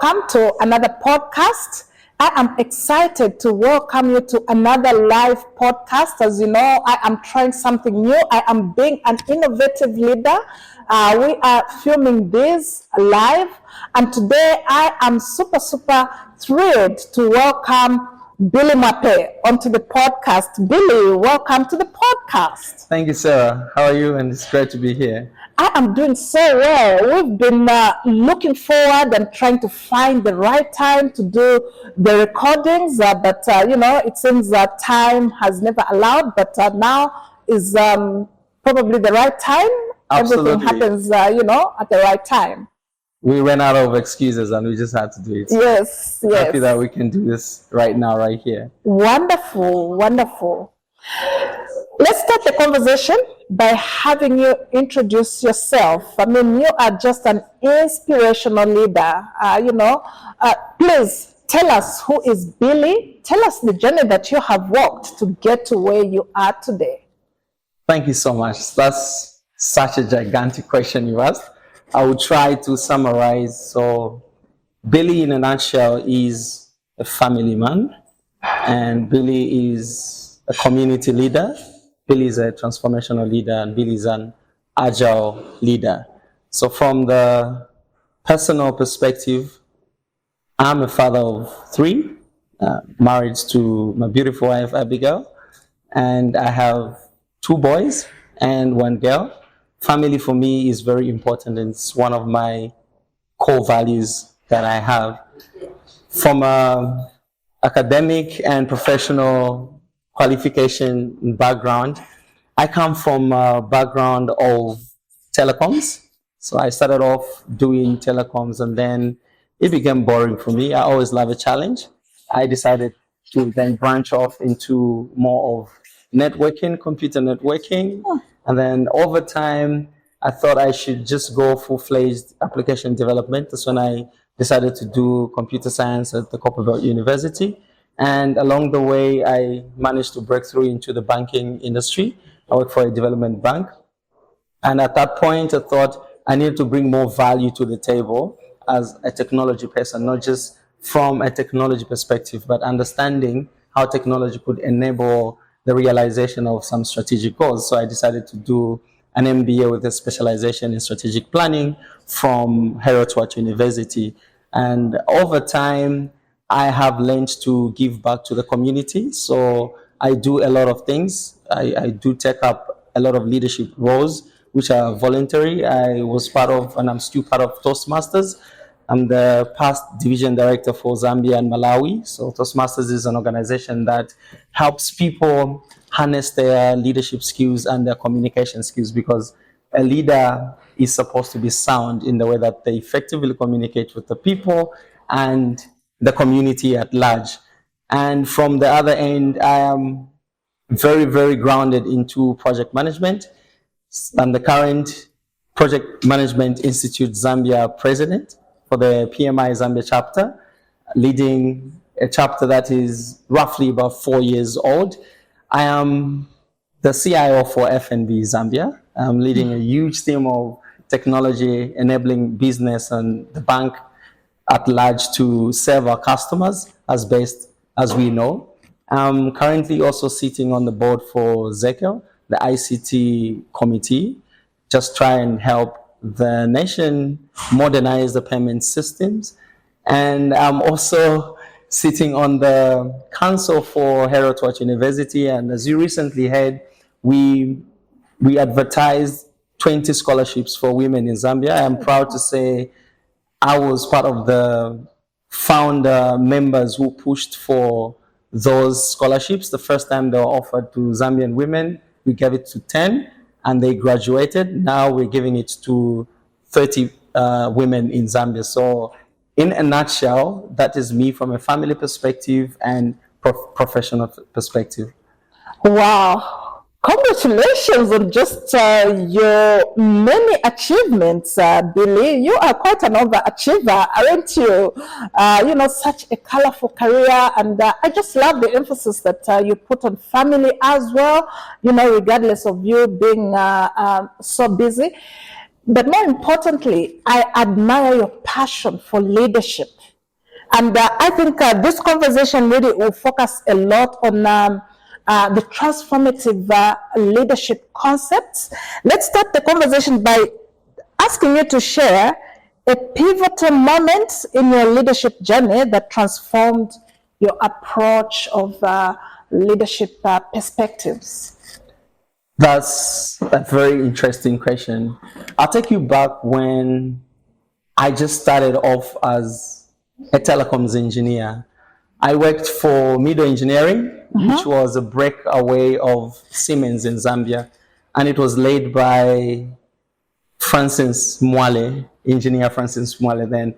Welcome to another podcast. I am excited to welcome you to another live podcast. As you know, I am trying something new. I am being an innovative leader. We are filming this live, and today I am super thrilled to welcome Billy Mape onto the podcast. Billy, welcome to the podcast. Thank you, Sarah. How are you? And it's great to be here. I am doing so well. We've been looking forward and trying to find the right time to do the recordings, but it seems that time has never allowed, but now is probably the right time. Absolutely. Everything happens, at the right time. We ran out of excuses and we just had to do it. Yes. Happy that we can do this right now, right here. Wonderful. Let's start the conversation by having you introduce yourself. I mean, you are just an inspirational leader. Please tell us, who is Billy? Tell us the journey that you have walked to get to where you are today. Thank you so much. That's such a gigantic question you asked. I will try to summarize. So, Billy, in a nutshell, is a family man, and Billy is a community leader. Billy is a transformational leader, and Billy is an agile leader. So from the personal perspective, I'm a father of three, married to my beautiful wife, Abigail, and I have two boys and one girl. Family for me is very important, and it's one of my core values that I have. From an academic and professional qualification background, I come from a background of telecoms. So I started off doing telecoms, and then it became boring for me. I always love a challenge. I decided to then branch off into more of networking, computer networking. And then over time, I thought I should just go full-fledged application development. That's when I decided to do computer science at the Copperbelt University. And along the way, I managed to break through into the banking industry. I worked for a development bank. And at that point, I thought I needed to bring more value to the table as a technology person, not just from a technology perspective, but understanding how technology could enable the realization of some strategic goals. So I decided to do an MBA with a specialization in strategic planning from Herod University. And over time, I have learned to give back to the community. So I do a lot of things. I do take up a lot of leadership roles, which are voluntary. I was part of, and I'm still part of, Toastmasters. I'm the past division director for Zambia and Malawi. So Toastmasters is an organization that helps people harness their leadership skills and their communication skills, because a leader is supposed to be sound in the way that they effectively communicate with the people and the community at large. And from the other end, I am very grounded into project management. I'm the current Project Management Institute Zambia president for the PMI Zambia chapter, leading a chapter that is roughly about 4 years old. I am the CIO for FNB Zambia. I'm leading a huge team of technology enabling business and the bank at large to serve our customers as best as we know. I'm currently also sitting on the board for ZECL, the ICT committee, just try and help the nation modernize the payment systems. And I'm also sitting on the council for Herod University. And as you recently heard, we advertised 20 scholarships for women in Zambia. I am proud to say I was part of the founder members who pushed for those scholarships. The first time they were offered to Zambian women, we gave it to 10 and they graduated. Now we're giving it to 30 women in Zambia. So in a nutshell, that is me from a family perspective and professional perspective. Wow. Congratulations on just your many achievements, Billy. You are quite an overachiever, aren't you? Such a colorful career, and I just love the emphasis that you put on family as well, regardless of you being so busy. But more importantly, I admire your passion for leadership. And I think this conversation really will focus a lot on the transformative leadership concepts. Let's start the conversation by asking you to share a pivotal moment in your leadership journey that transformed your approach of leadership perspectives. That's a very interesting question. I'll take you back when I just started off as a telecoms engineer. I worked for Mido Engineering, which was a breakaway of Siemens in Zambia, and it was led by Francis Mwale, engineer Francis Mwale then.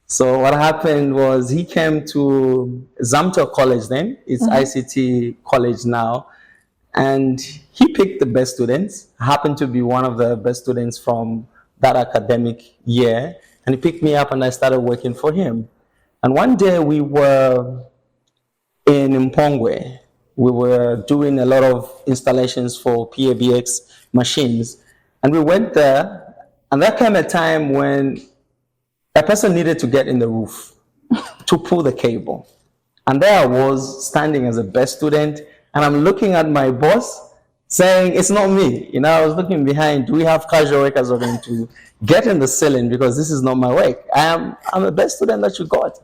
So what happened was he came to Zamto College then, it's ICT college now, and he picked the best students. I happened to be one of the best students from that academic year, and he picked me up and I started working for him. And one day we were in Mpongwe. We were doing a lot of installations for PABX machines, and we went there, and there came a time when a person needed to get in the roof to pull the cable. And there I was standing as a best student, and I'm looking at my boss saying, it's not me. You know, I was looking behind, do we have casual workers who are going to get in the ceiling because this is not my work? I'm a best student that you got.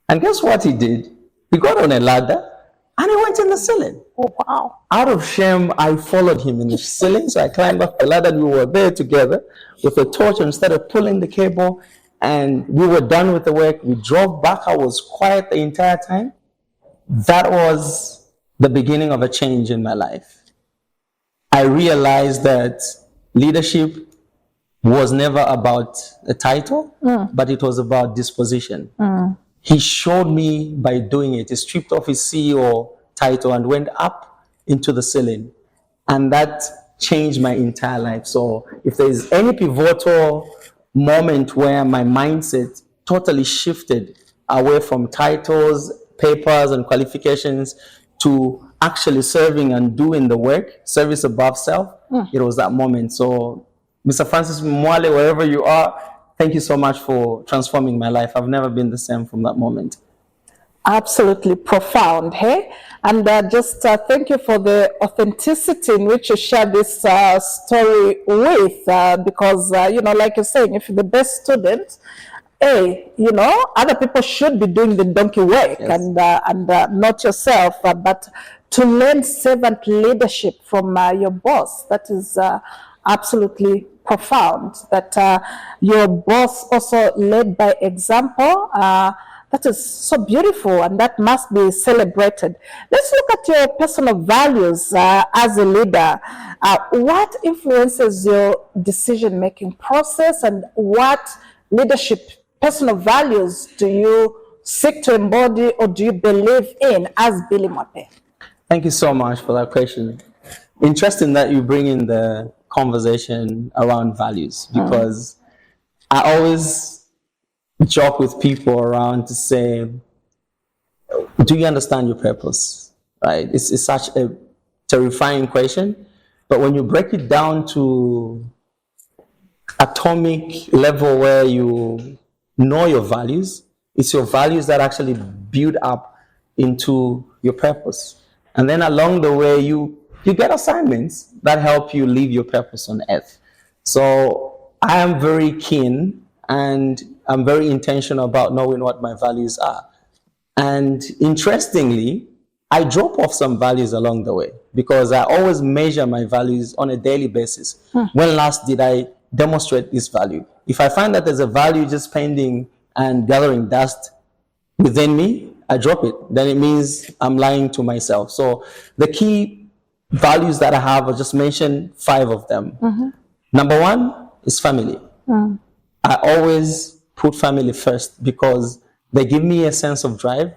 And guess what he did? He got on a ladder and he went in the ceiling. Oh, wow. Out of shame, I followed him in the ceiling. So I climbed up the ladder and we were there together with a torch and started pulling the cable. And we were done with the work. We drove back. I was quiet the entire time. That was the beginning of a change in my life. I realized that leadership was never about a title, but it was about disposition. He showed me by doing it. He stripped off his CEO title and went up into the ceiling. And that changed my entire life. So if there's any pivotal moment where my mindset totally shifted away from titles, papers, and qualifications to actually serving and doing the work, service above self, it was that moment. So Mr. Francis Mwale, wherever you are, thank you so much for transforming my life. I've never been the same from that moment. Absolutely profound, hey? And just thank you for the authenticity in which you share this story with, because, like you're saying, if you're the best student, hey, other people should be doing the donkey work, Yes. and not yourself, but to learn servant leadership from your boss, that is absolutely profound. That your boss also led by example, that is so beautiful, and that must be celebrated. Let's look at your personal values as a leader. What influences your decision-making process, and what leadership personal values do you seek to embody or do you believe in as Billy Mwape? Thank you so much for that question. Interesting that you bring in the conversation around values, because I always joke with people around to say, do you understand your purpose? Right? It's such a terrifying question, but when you break it down to atomic level where you know your values, it's your values that actually build up into your purpose. And then along the way, you get assignments that help you live your purpose on earth. So I am very keen and I'm very intentional about knowing what my values are. And interestingly, I drop off some values along the way because I always measure my values on a daily basis. When last did I demonstrate this value? If I find that there's a value just pending and gathering dust within me, I drop it. Then it means I'm lying to myself. So the key values that I have, I just mentioned 5 of them. Number 1 is family. I always put family first because they give me a sense of drive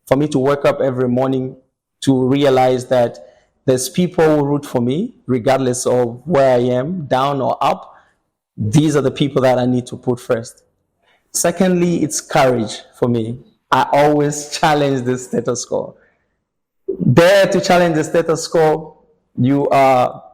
for me to wake up every morning to realize that there's people who root for me regardless of where I am, down or up. These are the people that I need to put first. Secondly, it's courage for me. I always challenge the status quo. Dare to challenge the status quo, you are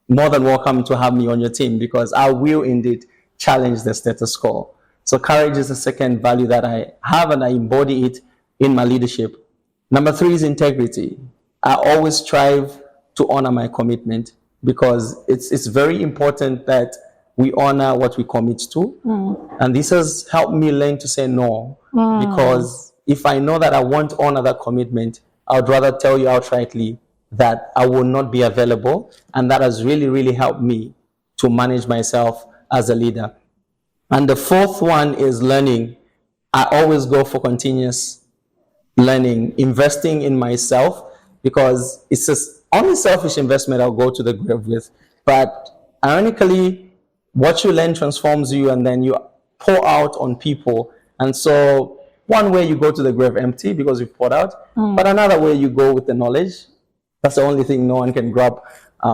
more than welcome to have me on your team because I will indeed challenge the status quo. So courage is the second value that I have, and I embody it in my leadership. Number 3 is integrity. I always strive to honor my commitment, because it's very important that we honor what we commit to. And this has helped me learn to say no, because if I know that I won't honor that commitment, I would rather tell you outrightly that I will not be available. And that has really, really helped me to manage myself as a leader. And the 4th one is learning. I always go for continuous learning, investing in myself, because it's just only selfish investment I'll go to the grave with. But ironically, what you learn transforms you, and then you pour out on people. And so one way you go to the grave empty because you poured out, but another way you go with the knowledge. That's the only thing no one can grab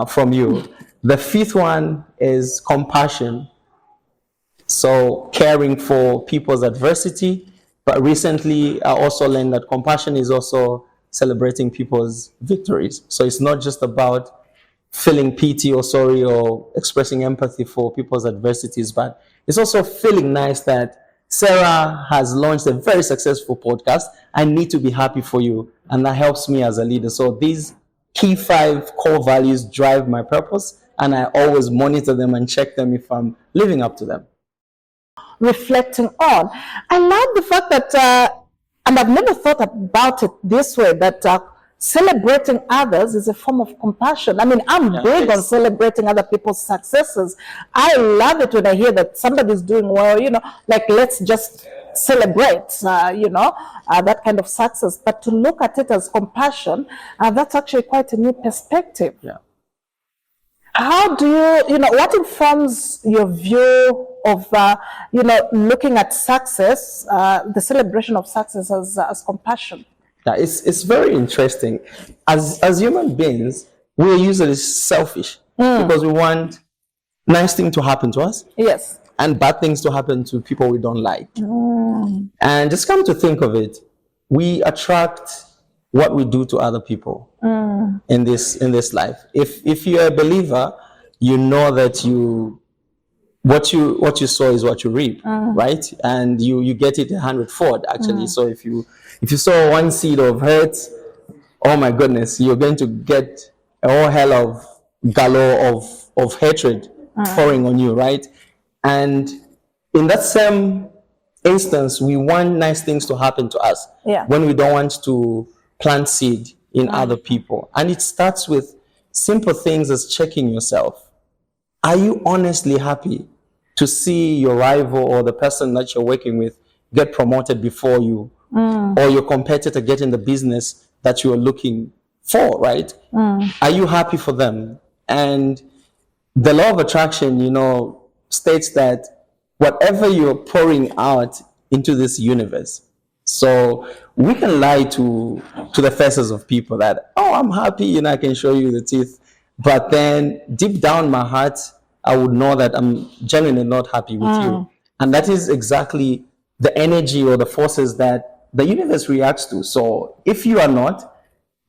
from you. The 5th one is compassion. So caring for people's adversity. But recently, I also learned that compassion is also celebrating people's victories. So it's not just about feeling pity or sorry or expressing empathy for people's adversities, but it's also feeling nice that Sarah has launched a very successful podcast. I need to be happy for you. And that helps me as a leader. So these key 5 core values drive my purpose, and I always monitor them and check them if I'm living up to them. Reflecting on. I love the fact that, and I've never thought about it this way, that celebrating others is a form of compassion. I mean, I'm big on celebrating other people's successes. I love it when I hear that somebody's doing well, like let's just celebrate, that kind of success. But to look at it as compassion, that's actually quite a new perspective. Yeah. How do what informs your view of, looking at success, the celebration of success as compassion? Yeah, it's very interesting. As human beings, we're usually selfish because we want nice things to happen to us. Yes. And bad things to happen to people we don't like. And just come to think of it, we attract what we do to other people in this life. If you're a believer, you know that what you sow is what you reap, right? And you get it 100-fold actually. So if you sow one seed of hate, oh my goodness, you're going to get a whole hell of galore of hatred pouring on you, right? And in that same instance, we want nice things to happen to us when we don't want to plant seed in other people. And it starts with simple things as checking yourself. Are you honestly happy to see your rival or the person that you're working with get promoted before you, or your competitor get in the business that you're looking for, right? Are you happy for them? And the law of attraction, states that whatever you're pouring out into this universe, so we can lie to the faces of people that, oh, I'm happy, I can show you the teeth. But then deep down my heart, I would know that I'm genuinely not happy with you. And that is exactly the energy or the forces that the universe reacts to. So if you are not,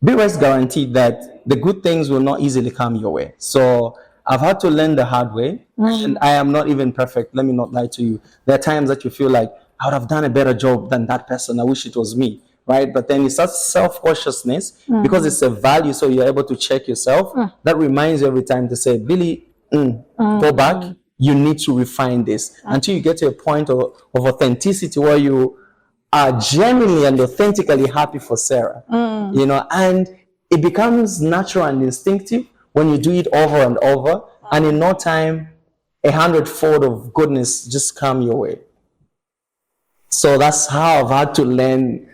be rest guaranteed that the good things will not easily come your way. So I've had to learn the hard way, and I am not even perfect. Let me not lie to you. There are times that you feel like, I would have done a better job than that person. I wish it was me, right? But then it's that self-consciousness, because it's a value, so you're able to check yourself. That reminds you every time to say, Billy, go back. You need to refine this until you get to a point of authenticity where you are genuinely and authentically happy for Sarah, and it becomes natural and instinctive when you do it over and over, and in no time, 100-fold of goodness just come your way. So that's how I've had to learn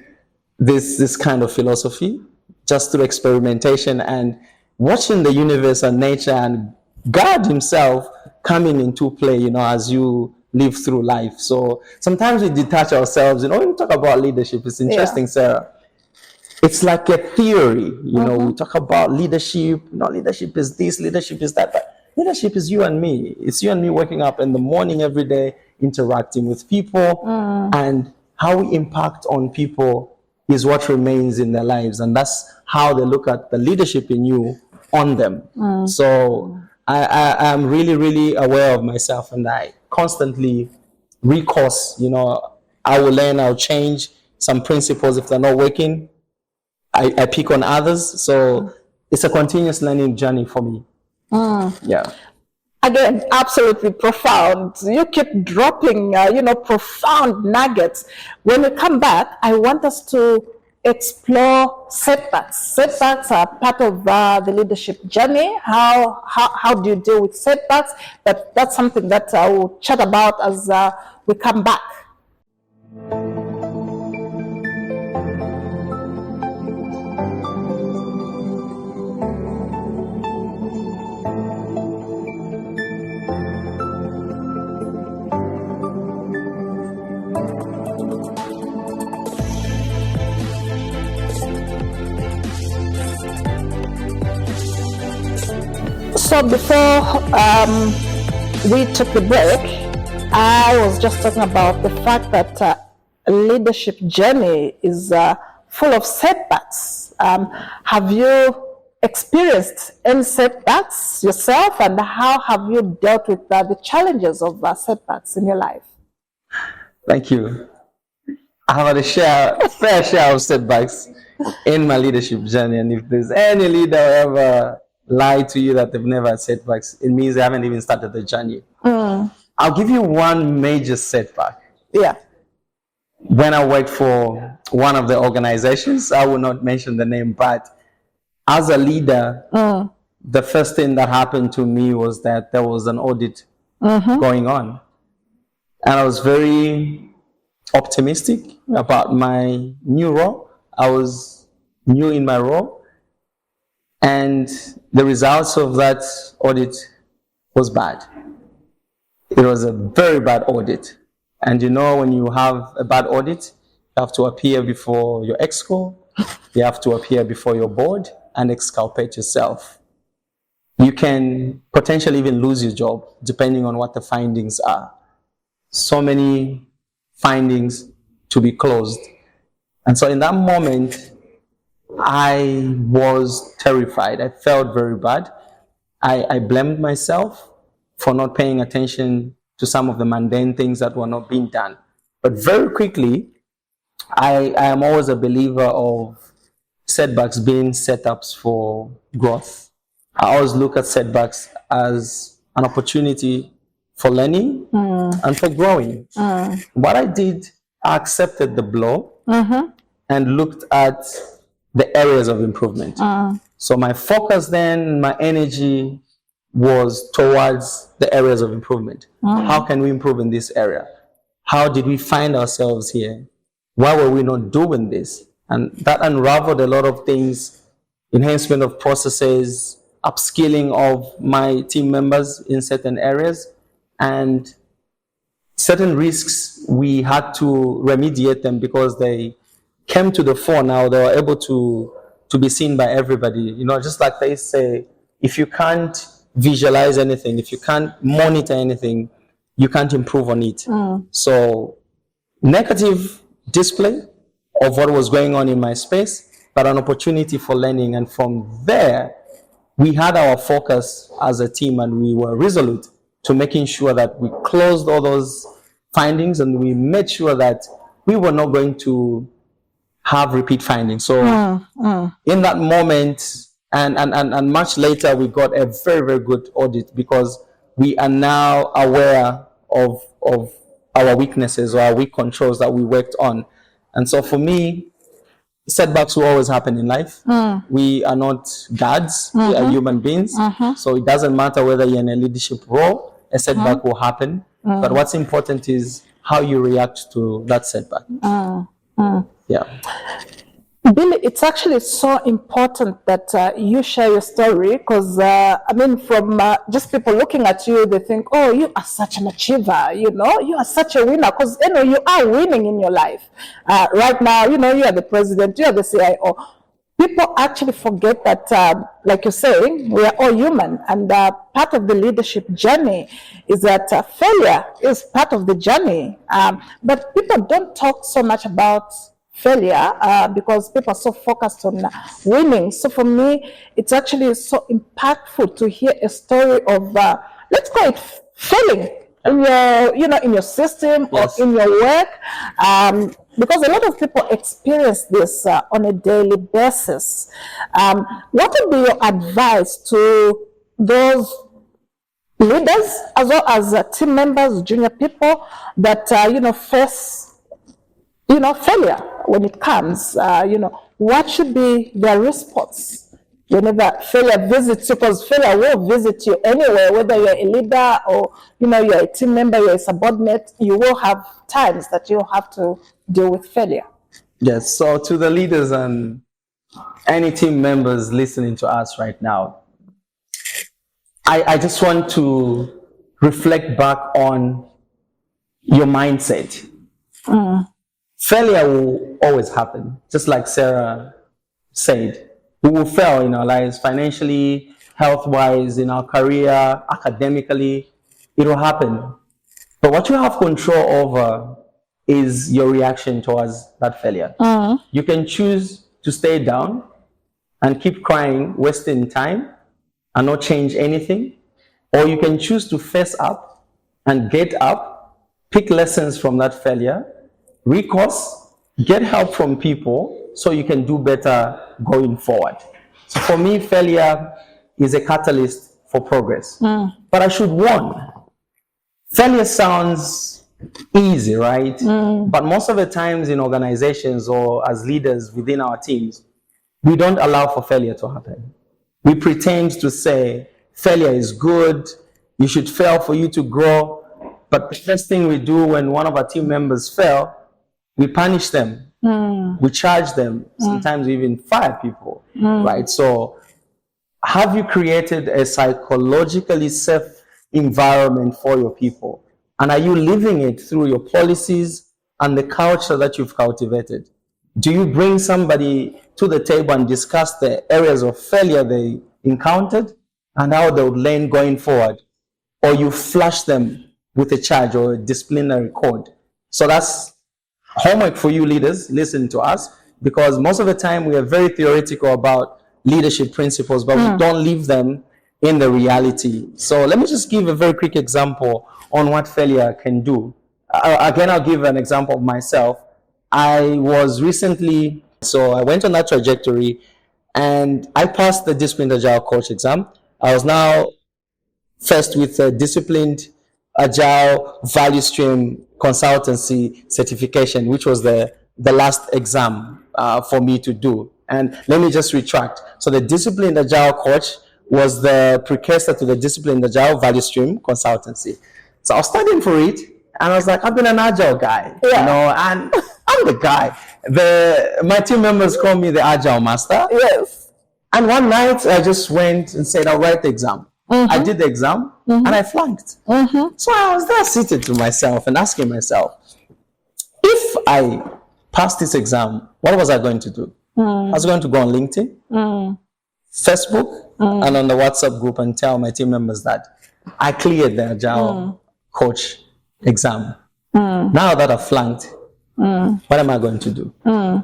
this kind of philosophy, just through experimentation and watching the universe and nature and God himself coming into play, as you live through life. So sometimes we detach ourselves, when we talk about leadership, it's interesting, Sarah. It's like a theory, we talk about leadership, leadership is this, leadership is that, but leadership is you and me. It's you and me waking up in the morning every day, interacting with people, and how we impact on people is what remains in their lives. And that's how they look at the leadership in you on them. So I am really, really aware of myself, and I constantly recourse. I will learn, I'll change some principles. If they're not working, I pick on others. So it's a continuous learning journey for me. Yeah. Again, absolutely profound. You keep dropping, profound nuggets. When we come back, I want us to explore setbacks. Setbacks are part of the leadership journey. How do you deal with setbacks? But that's something that I will chat about as we come back. So before we took the break, I was just talking about the fact that a leadership journey is full of setbacks. Have you experienced any setbacks yourself, and how have you dealt with the challenges of setbacks in your life? Thank you. I have had a fair share of setbacks in my leadership journey, and if there's any leader who ever lie to you that they've never had setbacks, it means they haven't even started the journey. I'll give you one major setback. Yeah. When I worked for one of the organizations, I will not mention the name, but as a leader, the first thing that happened to me was that there was an audit going on. And I was very optimistic about my new role. I was new in my role. And the results of that audit was bad. It was a very bad audit. And when you have a bad audit, you have to appear before your exco, you have to appear before your board and exculpate yourself. You can potentially even lose your job, depending on what the findings are. So many findings to be closed. And so in that moment, I was terrified. I felt very bad. I blamed myself for not paying attention to some of the mundane things that were not being done. But very quickly, I am always a believer of setbacks being setups for growth. I always look at setbacks as an opportunity for learning and for growing. What I did, I accepted the blow and looked at the areas of improvement. So my focus then, my energy was towards the areas of improvement. How can we improve in this area? How did we find ourselves here? Why were we not doing this? And that unraveled a lot of things, enhancement of processes, upskilling of my team members in certain areas, and certain risks, we had to remediate them because they came to the fore. Now they were able to be seen by everybody. Just like they say, if you can't visualize anything, if you can't monitor anything, you can't improve on it. So negative display of what was going on in my space, but an opportunity for learning. And from there, we had our focus as a team, and we were resolute to making sure that we closed all those findings, and we made sure that we were not going to have repeat findings. So in that moment, and much later, we got a very, very good audit because we are now aware of our weaknesses or our weak controls that we worked on. And so for me, setbacks will always happen in life. We are not gods, we are human beings. So it doesn't matter whether you're in a leadership role, a setback will happen. But what's important is how you react to that setback. Yeah. Billy, it's actually so important that you share your story because, from just people looking at you, they think, oh, you are such an achiever, you are such a winner because, you are winning in your life. Right now, you are the president, you are the CIO. People actually forget that, like you're saying, we are all human. And part of the leadership journey is that failure is part of the journey. But people don't talk so much about failure because people are so focused on winning. So for me, it's actually so impactful to hear a story of, let's call it failing. in your, in your system or Yes. in your work, because a lot of people experience this on a daily basis. What would be your advice to those leaders as well as team members, junior people that face failure when it comes? What should be their response whenever failure visits you? Because failure will visit you anyway, whether you're a leader or you're a team member, you're a subordinate. You will have times that you'll have to deal with failure. Yes. So to the leaders and any team members listening to us right now, I just want to reflect back on your mindset. Failure will always happen, just like Sarah said. We will fail in our lives, financially, health-wise, in our career, academically. It will happen. But what you have control over is your reaction towards that failure. You can choose to stay down and keep crying, wasting time, and not change anything. Or you can choose to face up and get up, pick lessons from that failure, recourse, get help from people so you can do better going forward. So for me, failure is a catalyst for progress. But I should warn, failure sounds easy, right? But most of the times in organizations or as leaders within our teams, we don't allow for failure to happen. We pretend to say failure is good, you should fail for you to grow. But the first thing we do when one of our team members fail, we punish them, we charge them, sometimes we even fire people, right? So have you created a psychologically safe environment for your people? And are you living it through your policies and the culture that you've cultivated? Do you bring somebody to the table and discuss the areas of failure they encountered and how they would learn going forward? Or you flush them with a charge or a disciplinary code? So that's homework for you leaders. Listen to us, because most of the time we are very theoretical about leadership principles, but we don't live them in the reality. So let me just give a very quick example on what failure can do. Again, I'll give an example of myself. I was recently, so I went on that trajectory and I passed the Disciplined Agile Coach exam. I was now first with a Disciplined Agile Value Stream Consultancy certification, which was the last exam for me to do. And let me just retract. So the Disciplined Agile Coach was the precursor to the Disciplined Agile Value Stream Consultancy. So I was studying for it, and I was like, I've been an agile guy, and I'm the guy. My team members call me the Agile Master. Yes. And one night I just went and said, I'll write the exam. I did the exam and I flunked. So I was there seated to myself and asking myself, if I passed this exam, what was I going to do? I was going to go on LinkedIn, Facebook, and on the WhatsApp group and tell my team members that I cleared the Agile Coach exam. Now that I flunked, what am I going to do?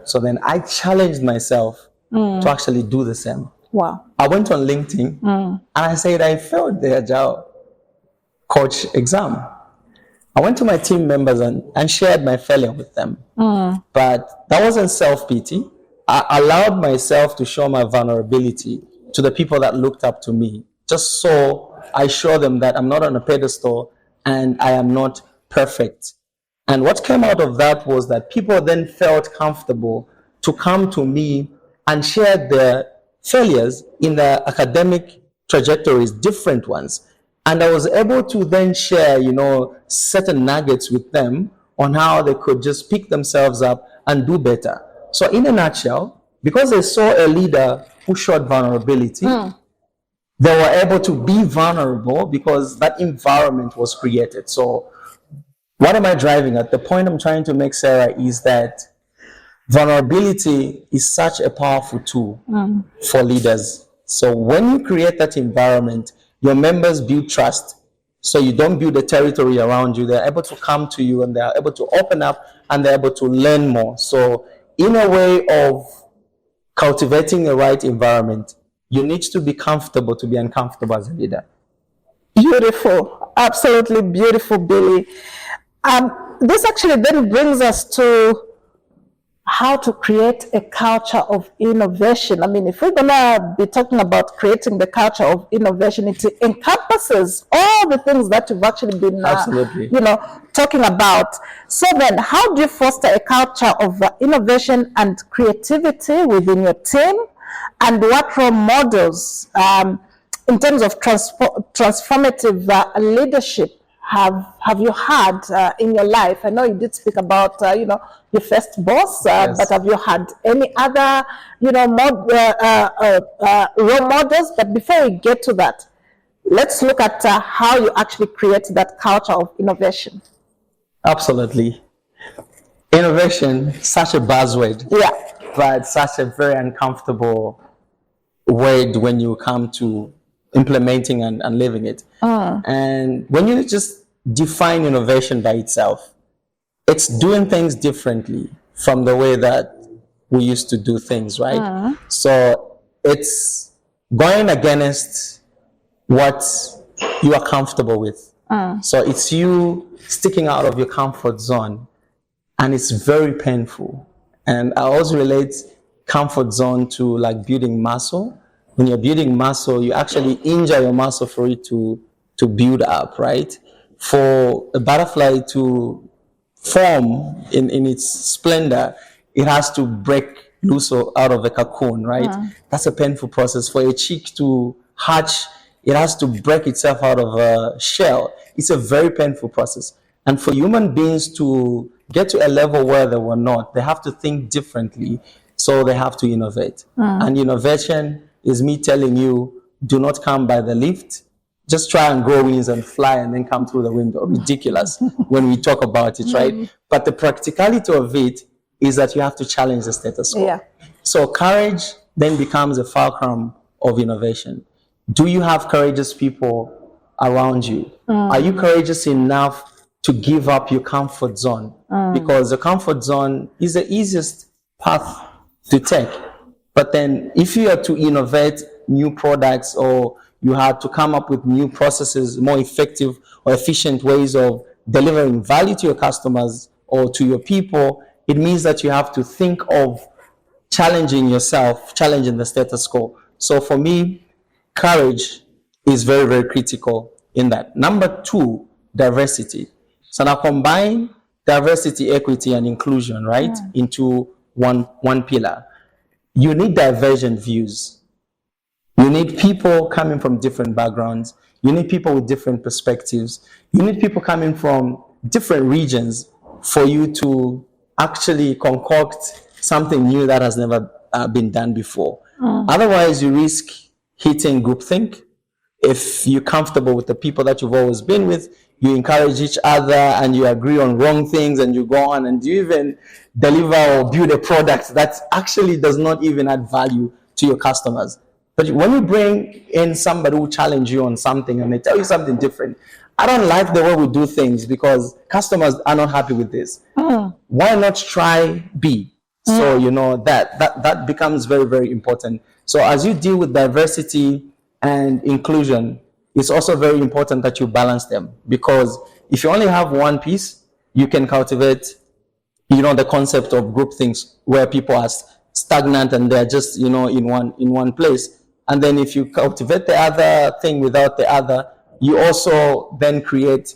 So then I challenged myself to actually do the same. Wow. I went on LinkedIn and I said I failed the Agile Coach exam. I went to my team members and shared my failure with them. But that wasn't self-pity. I allowed myself to show my vulnerability to the people that looked up to me, just so I show them that I'm not on a pedestal and I am not perfect. And what came out of that was that people then felt comfortable to come to me and share their failures in their academic trajectories, different ones. And I was able to then share, certain nuggets with them on how they could just pick themselves up and do better. So in a nutshell, because they saw a leader who showed vulnerability, they were able to be vulnerable because that environment was created. So what am I driving at? The point I'm trying to make, Sarah, is that vulnerability is such a powerful tool for leaders. So when you create that environment, your members build trust. So you don't build a territory around you. They're able to come to you and they're able to open up and they're able to learn more. So in a way of cultivating the right environment, you need to be comfortable to be uncomfortable as a leader. Beautiful. Absolutely beautiful, Billy. This actually then brings us to how to create a culture of innovation. I mean, if we're gonna be talking about creating the culture of innovation, it encompasses all the things that you've actually been, Absolutely. talking about. So then, how do you foster a culture of innovation and creativity within your team? And what role models, in terms of transformative leadership, have you had in your life? I know you did speak about your first boss, Yes. but have you had any other role models? But before we get to that, let's look at how you actually create that culture of innovation. Absolutely. Innovation, such a buzzword. Yeah. But such a very uncomfortable word when you come to implementing and living it. And when you just define innovation by itself, it's doing things differently from the way that we used to do things, right? So it's going against what you are comfortable with. So it's you sticking out of your comfort zone, and it's very painful. And I also relate comfort zone to like building muscle. When you're building muscle, you actually injure your muscle for it to build up, right? For a butterfly to form in its splendor, it has to break loose out of a cocoon, right? That's a painful process. For a chick to hatch, it has to break itself out of a shell. It's a very painful process. And for human beings to get to a level where they were not, they have to think differently. So they have to innovate. And innovation is me telling you, do not come by the lift. Just try and grow wings and fly and then come through the window. Ridiculous when we talk about it, right? But the practicality of it is that you have to challenge the status quo. Yeah. So courage then becomes a fulcrum of innovation. Do you have courageous people around you? Are you courageous enough to give up your comfort zone? Because the comfort zone is the easiest path to take. But then if you are to innovate new products, or you had to come up with new processes, more effective or efficient ways of delivering value to your customers or to your people, it means that you have to think of challenging yourself, challenging the status quo. So for me, courage is very, very critical in that. Number two, diversity. So now combine diversity, equity, and inclusion, right, into one pillar. You need divergent views. You need people coming from different backgrounds. You need people with different perspectives. You need people coming from different regions for you to actually concoct something new that has never been done before. Otherwise, you risk hitting groupthink. If you're comfortable with the people that you've always been with, you encourage each other and you agree on wrong things, and you go on and you even deliver or build a product that actually does not even add value to your customers. But when you bring in somebody who challenge you on something and they tell you something different, I don't like the way we do things because customers are not happy with this. Why not try B? So that becomes very, very important. So as you deal with diversity and inclusion, it's also very important that you balance them, because if you only have one piece, you can cultivate, the concept of group things where people are stagnant and they're just, in one place. And then if you cultivate the other thing without the other, you also then create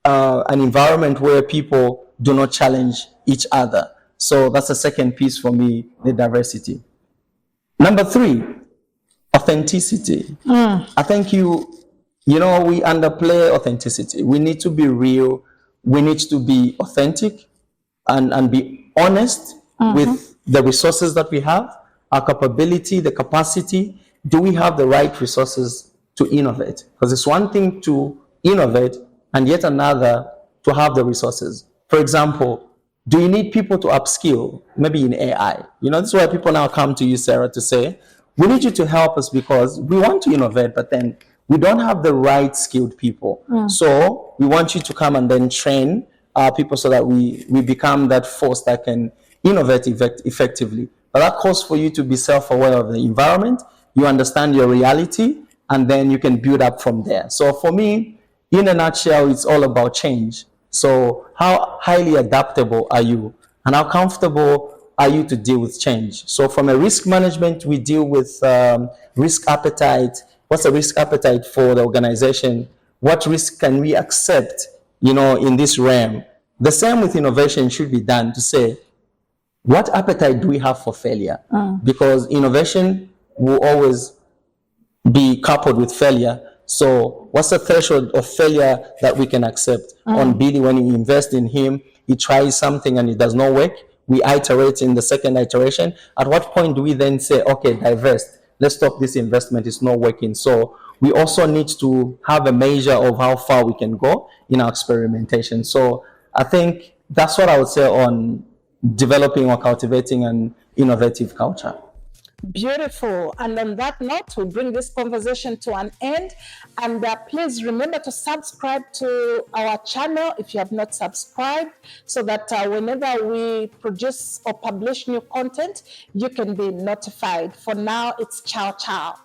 an environment where people do not challenge each other. So that's the second piece for me, the diversity. Number three, authenticity. I think we underplay authenticity. We need to be real. We need to be authentic and be honest with the resources that we have, our capability, the capacity. Do we have the right resources to innovate? Because it's one thing to innovate and yet another to have the resources. For example, do you need people to upskill, maybe in AI? This is why people now come to you, Sarah, to say, we need you to help us because we want to innovate, but then we don't have the right skilled people. So we want you to come and then train our people so that we become that force that can innovate effectively. But that calls for you to be self-aware of the environment, you understand your reality, and then you can build up from there. So for me, in a nutshell, it's all about change. So how highly adaptable are you, and how comfortable are you to deal with change? So from a risk management, we deal with risk appetite. What's the risk appetite for the organization? What risk can we accept, in this realm? The same with innovation should be done to say, what appetite do we have for failure? Because innovation will always be coupled with failure. So what's the threshold of failure that we can accept? On Billy, when you invest in him, he tries something and it does not work. We iterate in the second iteration. At what point do we then say, okay, divest? Let's stop this investment. It's not working. So we also need to have a measure of how far we can go in our experimentation. So I think that's what I would say on developing or cultivating an innovative culture. Beautiful. And on that note, we bring this conversation to an end. And please remember to subscribe to our channel if you have not subscribed, so that whenever we produce or publish new content, you can be notified. For now, it's ciao, ciao.